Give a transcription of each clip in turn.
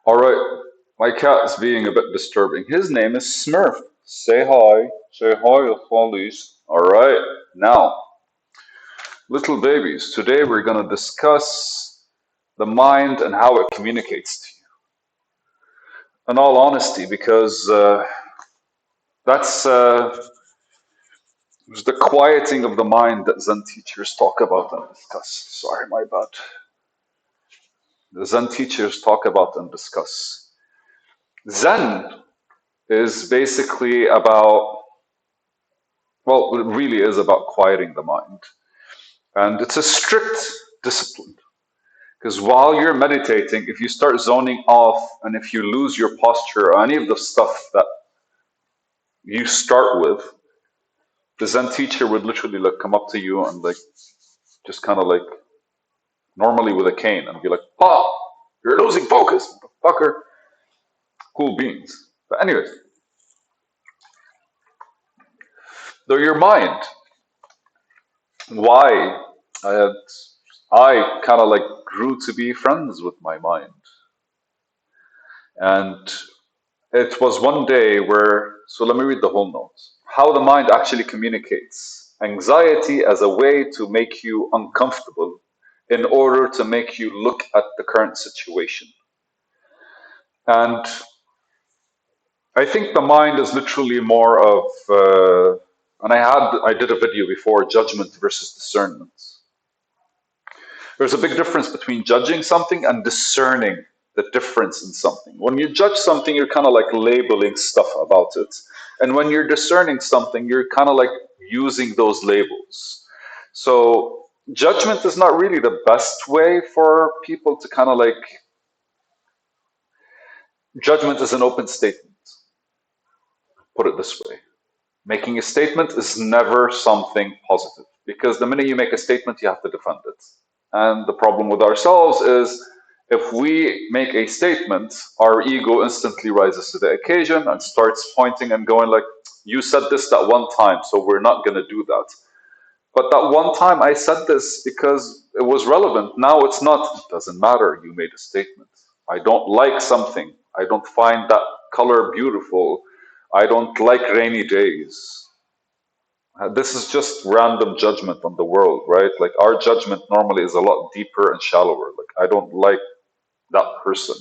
All right, my cat is being a bit disturbing. His name is Smurf. Say hi. Say hi, Hollies. All right, now, little babies, today we're going to discuss the mind and how it communicates to you. In all honesty, because that's the quieting of the mind that Zen teachers talk about and discuss. Sorry, my bad. The Zen teachers talk about and discuss. Zen is basically about, well, it really is about quieting the mind. And it's a strict discipline because while you're meditating, if you start zoning off and if you lose your posture or any of the stuff that you start with, the Zen teacher would literally like come up to you and like just kind of like normally with a cane and be like, "Ah, you're losing focus, motherfucker." Cool beans. But anyways, though your mind, why I had I kind of like grew to be friends with my mind. And it was one day where, so let me read the whole notes. How the mind actually communicates. Anxiety as a way to make you uncomfortable in order to make you look at the current situation. And I think the mind is literally more of, and I did a video before, judgment versus discernment. There's a big difference between judging something and discerning the difference in something. When you judge something, you're kind of like labeling stuff about it. And when you're discerning something, you're kind of like using those labels. So, judgment is not really the best way for people to kind of like, judgment is an open statement, put it this way. Making a statement is never something positive because the minute you make a statement, you have to defend it. And the problem with ourselves is if we make a statement, our ego instantly rises to the occasion and starts pointing and going like, you said this that one time, so we're not going to do that. But that one time I said this because it was relevant. Now it's not. It doesn't matter. You made a statement. I don't like something. I don't find that color beautiful. I don't like rainy days. This is just random judgment on the world, right? Like our judgment normally is a lot deeper and shallower. Like I don't like that person.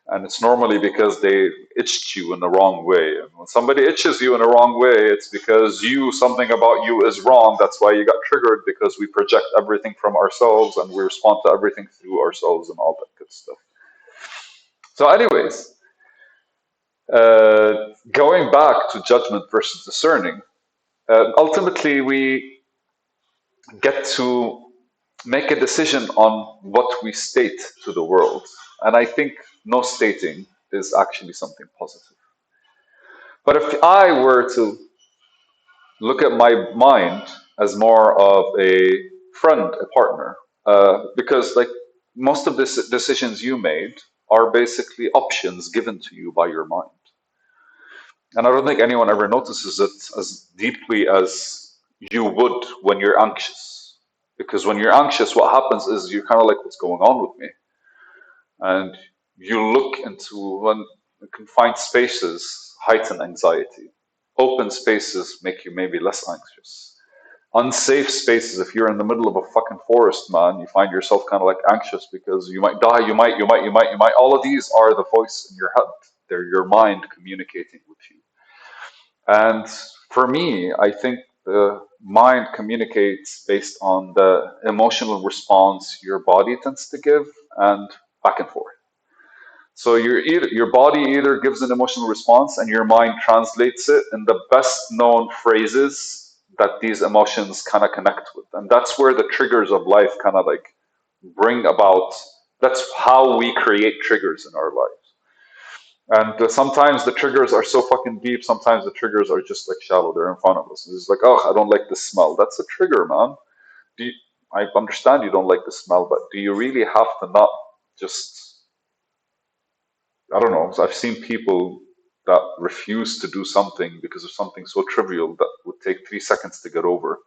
And it's normally because they itched you in the wrong way. And when somebody itches you in the wrong way, it's because something about you is wrong. That's why you got triggered because we project everything from ourselves and we respond to everything through ourselves and all that good stuff. So, anyways, going back to judgment versus discerning, ultimately we get to make a decision on what we state to the world. And I think no stating is actually something positive. But if I were to look at my mind as more of a friend, a partner, because like most of the decisions you made are basically options given to you by your mind. And I don't think anyone ever notices it as deeply as you would when you're anxious. Because when you're anxious, what happens is you're kind of like, what's going on with me? And you look into when confined spaces heighten anxiety. Open spaces make you maybe less anxious. Unsafe spaces, if you're in the middle of a fucking forest, man, you find yourself kind of like anxious because you might die, you might. All of these are the voice in your head. They're your mind communicating with you. And for me, I think the mind communicates based on the emotional response your body tends to give and back and forth. So your body either gives an emotional response and your mind translates it in the best known phrases that these emotions kind of connect with. And that's where the triggers of life kind of like bring about, that's how we create triggers in our lives. And sometimes the triggers are so fucking deep. Sometimes the triggers are just like shallow. They're in front of us. It's like, oh, I don't like the smell. That's a trigger, man. Do you, I understand you don't like the smell, but do you really have to not just, I don't know. I've seen people that refuse to do something because of something so trivial that would take 3 seconds to get over.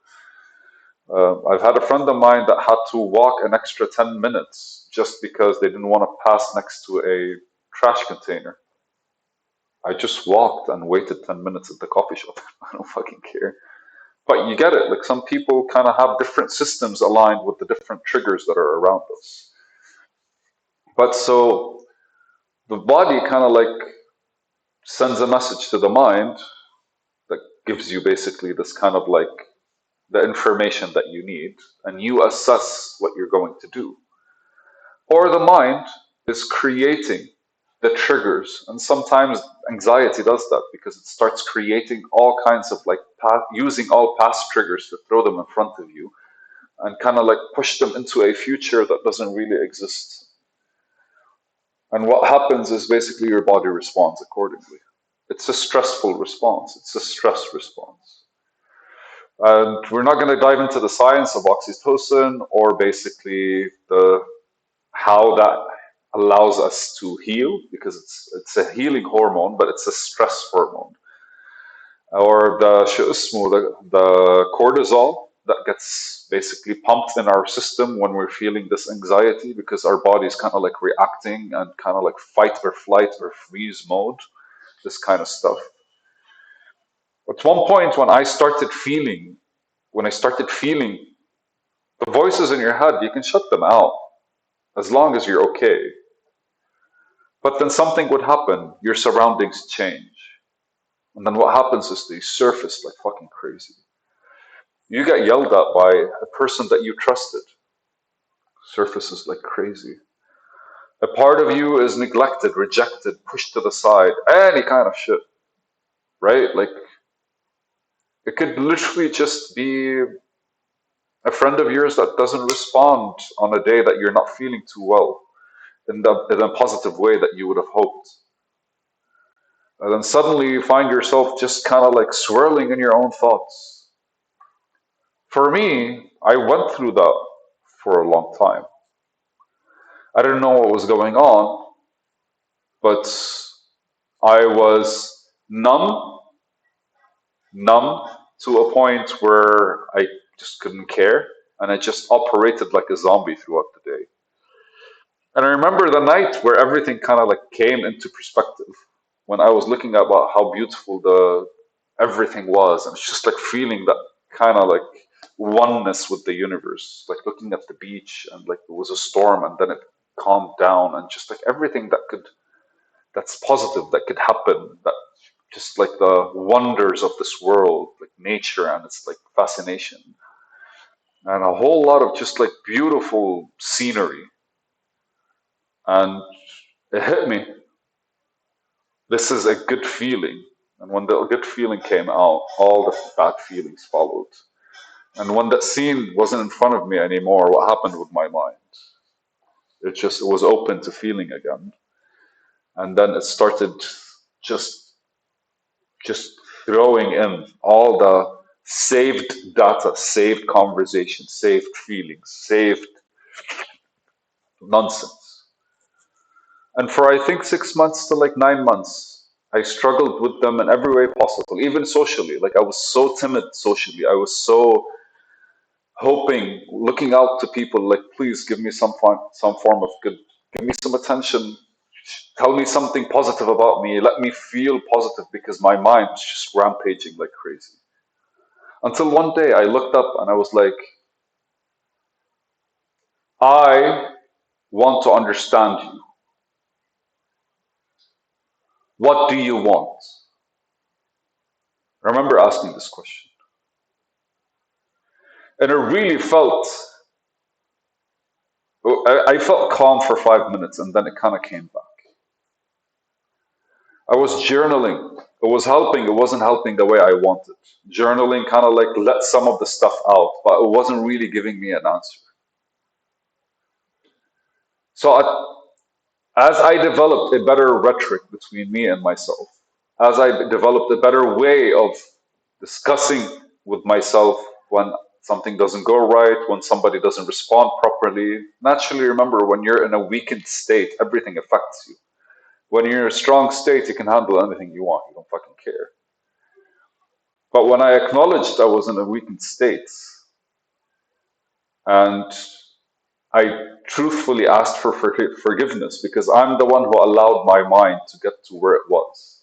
I've had a friend of mine that had to walk an extra 10 minutes just because they didn't want to pass next to a trash container. I just walked and waited 10 minutes at the coffee shop. I don't fucking care. But you get it. Like some people kind of have different systems aligned with the different triggers that are around us. But so the body kind of like sends a message to the mind that gives you basically this kind of like the information that you need, and you assess what you're going to do. Or the mind is creating the triggers, and sometimes anxiety does that because it starts creating all kinds of like using all past triggers to throw them in front of you and kind of like push them into a future that doesn't really exist. And what happens is basically your body responds accordingly. It's a stressful response, it's a stress response. And we're not going to dive into the science of oxytocin or basically the how that allows us to heal, because it's a healing hormone, but it's a stress hormone. Or the cortisol that gets basically pumped in our system when we're feeling this anxiety, because our body's kind of like reacting and kind of like fight or flight or freeze mode, this kind of stuff. At one point when I started feeling the voices in your head, you can shut them out as long as you're okay. But then something would happen, your surroundings change. And then what happens is they surface like fucking crazy. You get yelled at by a person that you trusted, surfaces like crazy. A part of you is neglected, rejected, pushed to the side, any kind of shit, right? Like, it could literally just be a friend of yours that doesn't respond on a day that you're not feeling too well in a positive way that you would have hoped. And then suddenly you find yourself just kind of like swirling in your own thoughts. For me, I went through that for a long time. I didn't know what was going on, but I was numb to a point where I just couldn't care, and I just operated like a zombie throughout the day. And I remember the night where everything kind of like came into perspective when I was looking at about how beautiful the everything was, and it's just like feeling that kind of like oneness with the universe, like looking at the beach and like there was a storm and then it calmed down, and just like everything that's positive that could happen, that just like the wonders of this world, like nature and its like fascination, and a whole lot of just like beautiful scenery. And it hit me. This is a good feeling. And when the good feeling came out, all the bad feelings followed. And when that scene wasn't in front of me anymore, what happened with my mind? It was open to feeling again. And then it started just just throwing in all the saved data, saved conversations, saved feelings, saved nonsense. And for I think 6 months to like 9 months, I struggled with them in every way possible, even socially. Like I was so timid socially. I was so hoping, looking out to people, like, please give me some form of good, give me some attention, tell me something positive about me, let me feel positive, because my mind was just rampaging like crazy. Until one day I looked up and I was like, I want to understand you. What do you want? I remember asking this question. And it really felt, I felt calm for 5 minutes and then it kind of came back. I was journaling. It was helping. It wasn't helping the way I wanted. Journaling kind of like let some of the stuff out, but it wasn't really giving me an answer. So as I developed a better rhetoric between me and myself, as I developed a better way of discussing with myself when something doesn't go right, when somebody doesn't respond properly. Naturally, remember, when you're in a weakened state, everything affects you. When you're in a strong state, you can handle anything you want. You don't fucking care. But when I acknowledged I was in a weakened state and I truthfully asked for forgiveness because I'm the one who allowed my mind to get to where it was.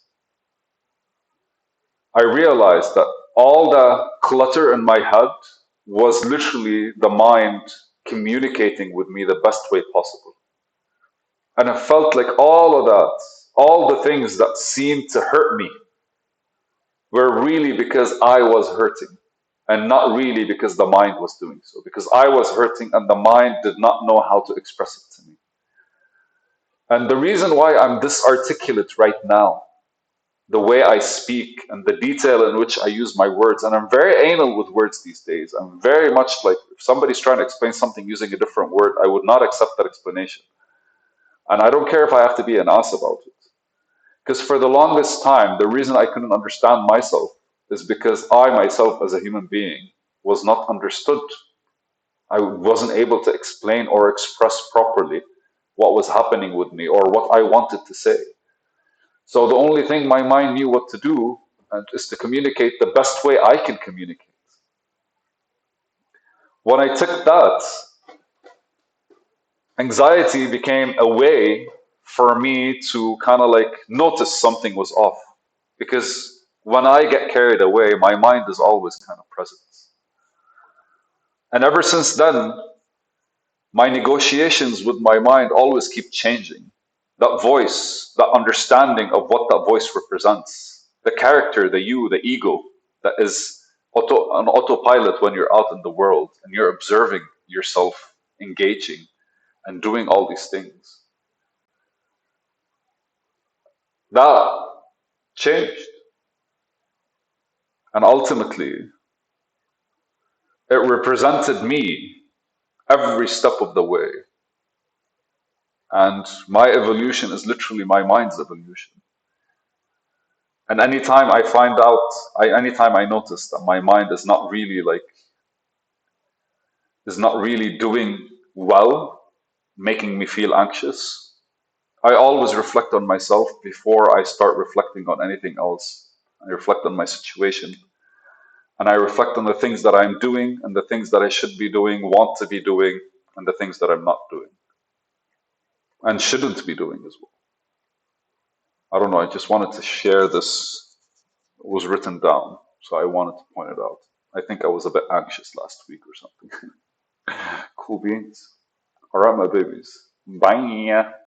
I realized that all the clutter in my head was literally the mind communicating with me the best way possible. And I felt like all of that, all the things that seemed to hurt me were really because I was hurting and not really because the mind was doing so. Because I was hurting and the mind did not know how to express it to me. And the reason why I'm this articulate right now, the way I speak and the detail in which I use my words, and I'm very anal with words these days. I'm very much like if somebody's trying to explain something using a different word, I would not accept that explanation. And I don't care if I have to be an ass about it. Because for the longest time, the reason I couldn't understand myself is because I myself, as a human being, was not understood. I wasn't able to explain or express properly what was happening with me or what I wanted to say. So the only thing my mind knew what to do is to communicate the best way I can communicate. When I took that, anxiety became a way for me to kind of like notice something was off. Because when I get carried away, my mind is always kind of present. And ever since then, my negotiations with my mind always keep changing. That voice, that understanding of what that voice represents, the character, the you, the ego that is on autopilot when you're out in the world and you're observing yourself engaging and doing all these things. That changed. And ultimately, it represented me every step of the way. And my evolution is literally my mind's evolution. And anytime I notice that my mind is not really doing well, making me feel anxious, I always reflect on myself before I start reflecting on anything else. I reflect on my situation and I reflect on the things that I'm doing and the things that I should be doing, want to be doing, and the things that I'm not doing and shouldn't be doing as well. I don't know, I just wanted to share this. It was written down, so I wanted to point it out. I think I was a bit anxious last week or something. Cool beans. All right, my babies. Bye.